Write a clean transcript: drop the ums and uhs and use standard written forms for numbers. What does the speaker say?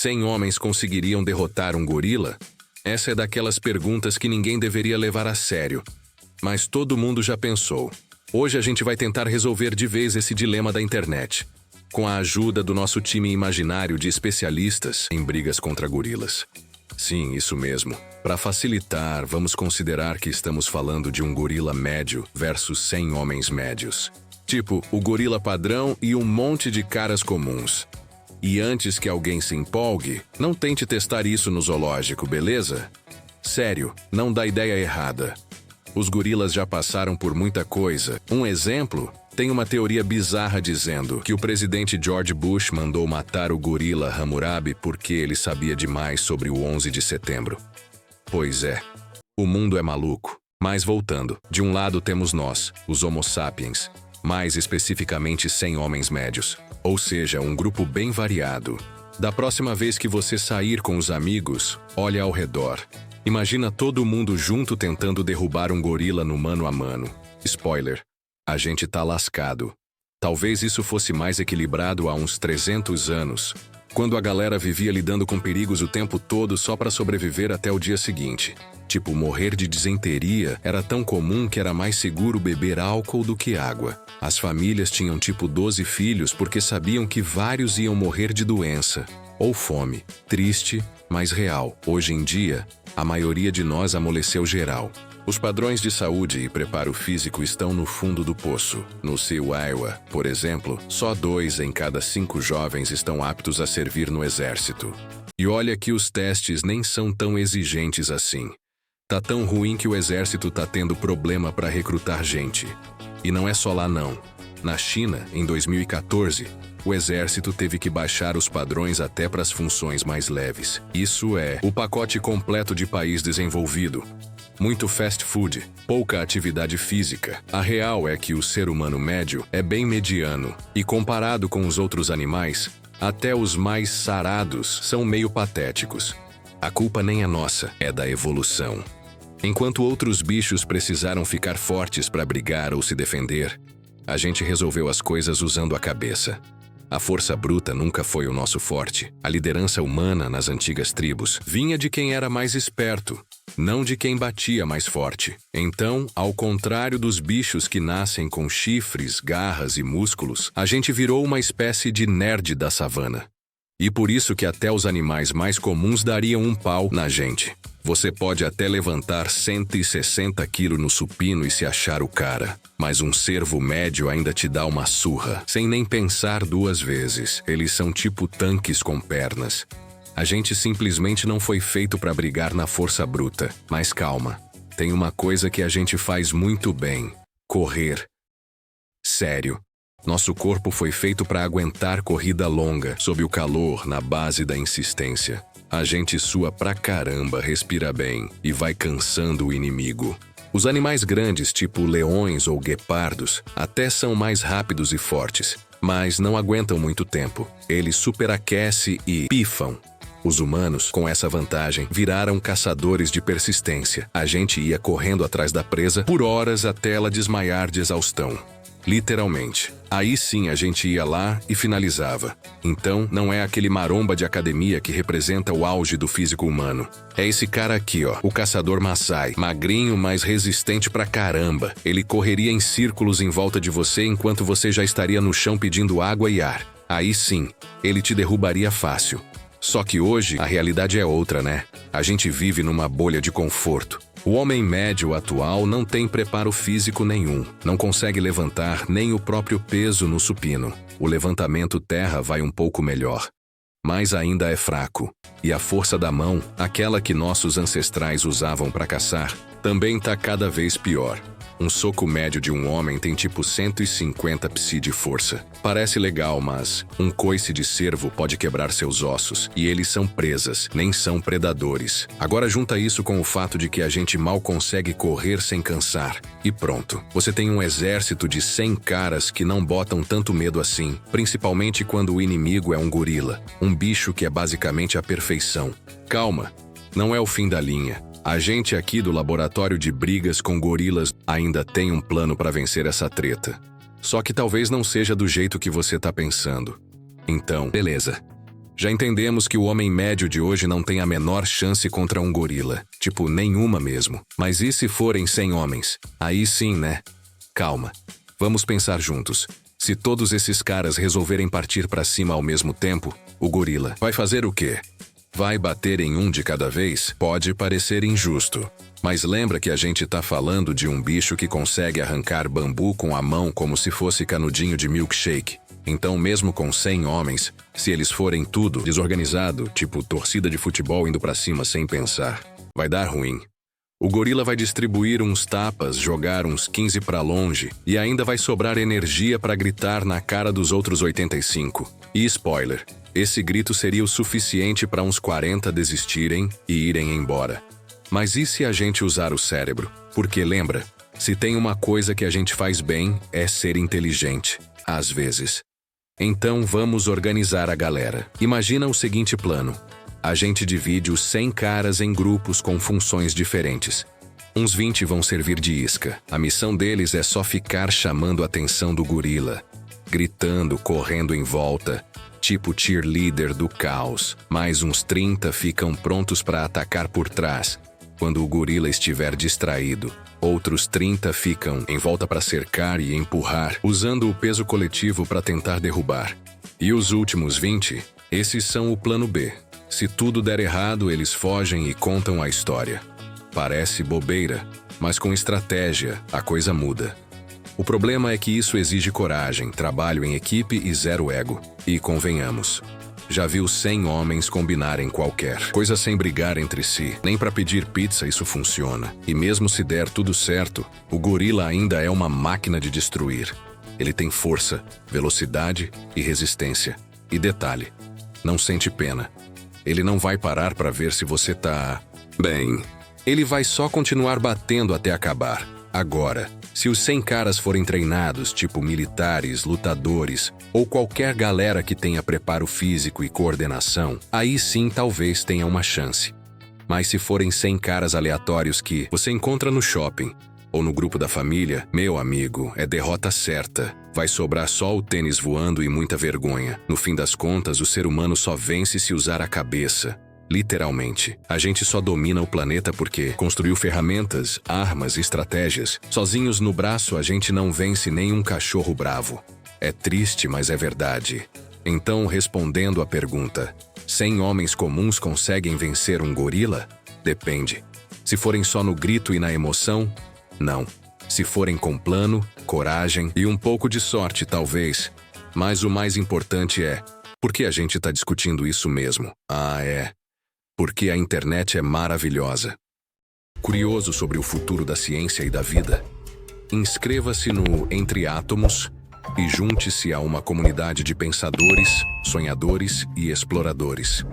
100 homens conseguiriam derrotar um gorila? Essa é daquelas perguntas que ninguém deveria levar a sério. Mas todo mundo já pensou. Hoje a gente vai tentar resolver de vez esse dilema da internet, com a ajuda do nosso time imaginário de especialistas em brigas contra gorilas. Sim, isso mesmo. Para facilitar, vamos considerar que estamos falando de um gorila médio versus 100 homens médios. Tipo, o gorila padrão e um monte de caras comuns. E antes que alguém se empolgue, não tente testar isso no zoológico, beleza? Sério, não dá ideia errada. Os gorilas já passaram por muita coisa. Um exemplo, tem uma teoria bizarra dizendo que o presidente George Bush mandou matar o gorila Hammurabi porque ele sabia demais sobre o 11 de setembro. Pois é, o mundo é maluco. Mas voltando, de um lado temos nós, os Homo sapiens, mais especificamente 100 homens médios, ou seja, um grupo bem variado. Da próxima vez que você sair com os amigos, olha ao redor. Imagina todo mundo junto tentando derrubar um gorila no mano a mano. Spoiler, a gente tá lascado. Talvez isso fosse mais equilibrado há uns 300 anos, quando a galera vivia lidando com perigos o tempo todo só para sobreviver até o dia seguinte. Tipo, morrer de disenteria era tão comum que era mais seguro beber álcool do que água. As famílias tinham tipo 12 filhos porque sabiam que vários iam morrer de doença ou fome. Triste, mas real. Hoje em dia, a maioria de nós amoleceu geral. Os padrões de saúde e preparo físico estão no fundo do poço. No Sioux, Iowa, por exemplo, só 2 em cada 5 jovens estão aptos a servir no exército. E olha que os testes nem são tão exigentes assim. Tá tão ruim que o exército tá tendo problema para recrutar gente. E não é só lá não. Na China, em 2014, o exército teve que baixar os padrões até para as funções mais leves. Isso é o pacote completo de país desenvolvido. Muito fast food, pouca atividade física. A real é que o ser humano médio é bem mediano. E comparado com os outros animais, até os mais sarados são meio patéticos. A culpa nem é nossa, é da evolução. Enquanto outros bichos precisaram ficar fortes para brigar ou se defender, a gente resolveu as coisas usando a cabeça. A força bruta nunca foi o nosso forte. A liderança humana nas antigas tribos vinha de quem era mais esperto, não de quem batia mais forte. Então, ao contrário dos bichos que nascem com chifres, garras e músculos, a gente virou uma espécie de nerd da savana. E por isso que até os animais mais comuns dariam um pau na gente. Você pode até levantar 160 quilos no supino e se achar o cara, mas um cervo médio ainda te dá uma surra, sem nem pensar 2 vezes. Eles são tipo tanques com pernas. A gente simplesmente não foi feito para brigar na força bruta. Mas calma, tem uma coisa que a gente faz muito bem: correr. Sério. Nosso corpo foi feito para aguentar corrida longa, sob o calor, na base da insistência. A gente sua pra caramba, respira bem e vai cansando o inimigo. Os animais grandes, tipo leões ou guepardos, até são mais rápidos e fortes, mas não aguentam muito tempo. Eles superaquecem e pifam. Os humanos, com essa vantagem, viraram caçadores de persistência. A gente ia correndo atrás da presa por horas até ela desmaiar de exaustão. Literalmente. Aí sim a gente ia lá e finalizava. Então, não é aquele maromba de academia que representa o auge do físico humano. É esse cara aqui, ó, o caçador Maasai. Magrinho, mas resistente pra caramba. Ele correria em círculos em volta de você enquanto você já estaria no chão pedindo água e ar. Aí sim, ele te derrubaria fácil. Só que hoje, a realidade é outra, né? A gente vive numa bolha de conforto. O homem médio atual não tem preparo físico nenhum, não consegue levantar nem o próprio peso no supino. O levantamento terra vai um pouco melhor, mas ainda é fraco. E a força da mão, aquela que nossos ancestrais usavam para caçar, também tá cada vez pior. Um soco médio de um homem tem tipo 150 psi de força. Parece legal, mas um coice de cervo pode quebrar seus ossos, e eles são presas, nem são predadores. Agora junta isso com o fato de que a gente mal consegue correr sem cansar. E pronto, você tem um exército de 100 caras que não botam tanto medo assim, principalmente quando o inimigo é um gorila, um bicho que é basicamente a perfeição. Calma, não é o fim da linha. A gente aqui do laboratório de brigas com gorilas ainda tem um plano para vencer essa treta. Só que talvez não seja do jeito que você tá pensando. Então, beleza. Já entendemos que o homem médio de hoje não tem a menor chance contra um gorila. Tipo, nenhuma mesmo. Mas e se forem 100 homens? Aí sim, né? Calma. Vamos pensar juntos. Se todos esses caras resolverem partir pra cima ao mesmo tempo, o gorila vai fazer o quê? Vai bater em um de cada vez? Pode parecer injusto. Mas lembra que a gente tá falando de um bicho que consegue arrancar bambu com a mão como se fosse canudinho de milkshake. Então, mesmo com 100 homens, se eles forem tudo desorganizado, tipo torcida de futebol indo pra cima sem pensar, vai dar ruim. O gorila vai distribuir uns tapas, jogar uns 15 pra longe e ainda vai sobrar energia pra gritar na cara dos outros 85. E spoiler, esse grito seria o suficiente pra uns 40 desistirem e irem embora. Mas e se a gente usar o cérebro? Porque lembra, se tem uma coisa que a gente faz bem é ser inteligente, às vezes. Então vamos organizar a galera. Imagina o seguinte plano. A gente divide os 100 caras em grupos com funções diferentes. Uns 20 vão servir de isca. A missão deles é só ficar chamando a atenção do gorila. Gritando, correndo em volta. Tipo cheerleader do caos. Mais uns 30 ficam prontos para atacar por trás, quando o gorila estiver distraído. Outros 30 ficam em volta para cercar e empurrar, usando o peso coletivo para tentar derrubar. E os últimos 20, esses são o plano B. Se tudo der errado, eles fogem e contam a história. Parece bobeira, mas com estratégia, a coisa muda. O problema é que isso exige coragem, trabalho em equipe e zero ego. E convenhamos, já viu 100 homens combinarem qualquer coisa sem brigar entre si. Nem para pedir pizza isso funciona. E mesmo se der tudo certo, o gorila ainda é uma máquina de destruir. Ele tem força, velocidade e resistência. E detalhe, não sente pena. Ele não vai parar para ver se você tá bem. Ele vai só continuar batendo até acabar. Agora, se os 100 caras forem treinados, tipo militares, lutadores, ou qualquer galera que tenha preparo físico e coordenação, aí sim talvez tenha uma chance. Mas se forem 100 caras aleatórios que você encontra no shopping, ou no grupo da família, meu amigo, é derrota certa. Vai sobrar só o tênis voando e muita vergonha. No fim das contas, o ser humano só vence se usar a cabeça. Literalmente. A gente só domina o planeta porque construiu ferramentas, armas e estratégias. Sozinhos no braço, a gente não vence nenhum cachorro bravo. É triste, mas é verdade. Então, respondendo à pergunta, 100 homens comuns conseguem vencer um gorila? Depende. Se forem só no grito e na emoção, não. Se forem com plano, coragem e um pouco de sorte, talvez. Mas o mais importante é, por que a gente está discutindo isso mesmo? Porque a internet é maravilhosa. Curioso sobre o futuro da ciência e da vida? Inscreva-se no Entre Átomos e junte-se a uma comunidade de pensadores, sonhadores e exploradores.